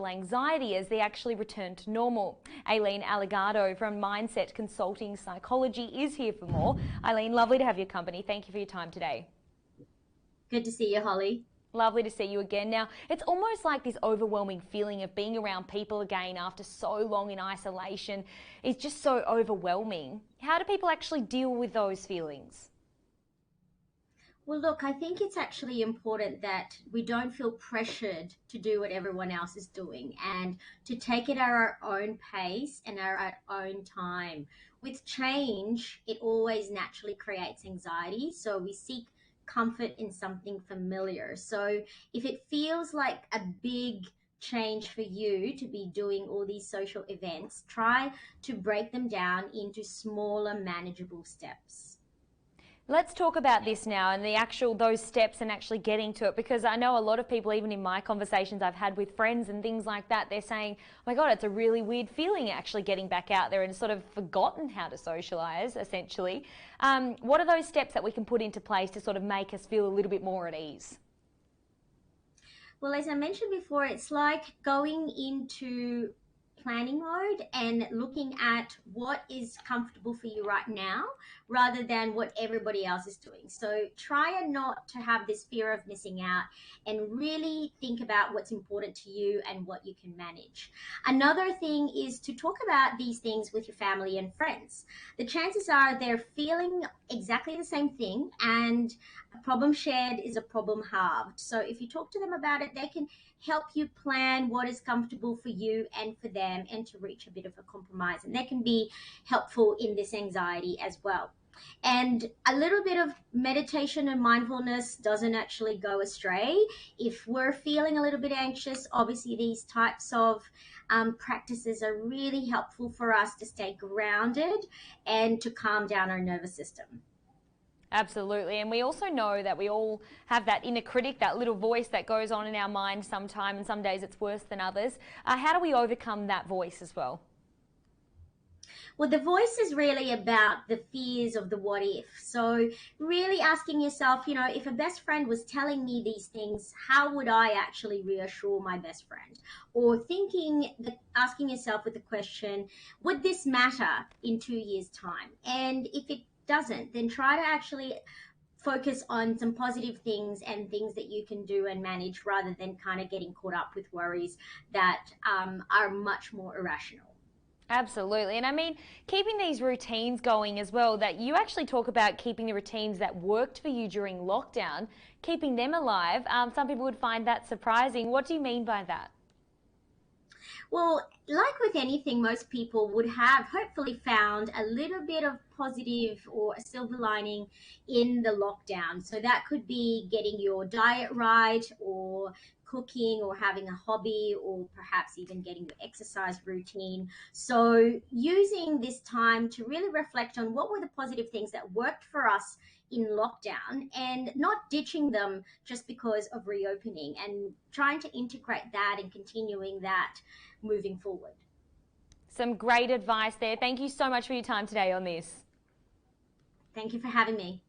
anxiety as they actually return to normal. Aileen Alegado from Mindset Consulting Psychology is here for more. Aileen, lovely to have your company. Thank you for your time today. Good to see you, Holly. Lovely to see you again. Now, it's almost like this overwhelming feeling of being around people again after so long in isolation is just so overwhelming. How do people actually deal with those feelings? Well, look, I think it's actually important that we don't feel pressured to do what everyone else is doing and to take it at our own pace and at our own time. With change, it always naturally creates anxiety. So we seek comfort in something familiar. So if it feels like a big change for you to be doing all these social events, try to break them down into smaller, manageable steps. Let's talk about this now and those steps and actually getting to it, because I know a lot of people, even in my conversations I've had with friends and things like that, they're saying, oh my God, it's a really weird feeling actually getting back out there and sort of forgotten how to socialise, essentially. What are those steps that we can put into place to sort of make us feel a little bit more at ease? Well, as I mentioned before, it's like going into planning mode and looking at what is comfortable for you right now rather than what everybody else is doing. So try and not to have this fear of missing out and really think about what's important to you and what you can manage. Another thing is to talk about these things with your family and friends. The chances are they're feeling exactly the same thing, and a problem shared is a problem halved. So if you talk to them about it, they can help you plan what is comfortable for you and for them and to reach a bit of a compromise. And they can be helpful in this anxiety as well. And a little bit of meditation and mindfulness doesn't actually go astray. If we're feeling a little bit anxious, obviously these types of practices are really helpful for us to stay grounded and to calm down our nervous system. Absolutely. And we also know that we all have that inner critic, that little voice that goes on in our mind sometime, and some days it's worse than others. How do we overcome that voice as well? Well, the voice is really about the fears of the what if. So really asking yourself, if a best friend was telling me these things, how would I actually reassure my best friend? Or asking yourself with the question, would this matter in 2 years' time? And if it doesn't, then try to actually focus on some positive things and things that you can do and manage rather than kind of getting caught up with worries that are much more irrational. Absolutely. And I mean, keeping these routines going as well, that you actually talk about keeping the routines that worked for you during lockdown, keeping them alive. Some people would find that surprising. What do you mean by that? Well, like with anything, most people would have hopefully found a little bit of positive or a silver lining in the lockdown. So that could be getting your diet right, or cooking, or having a hobby, or perhaps even getting your exercise routine. So using this time to really reflect on what were the positive things that worked for us in lockdown and not ditching them just because of reopening, and trying to integrate that and continuing that moving forward. Some great advice there. Thank you so much for your time today on this. Thank you for having me.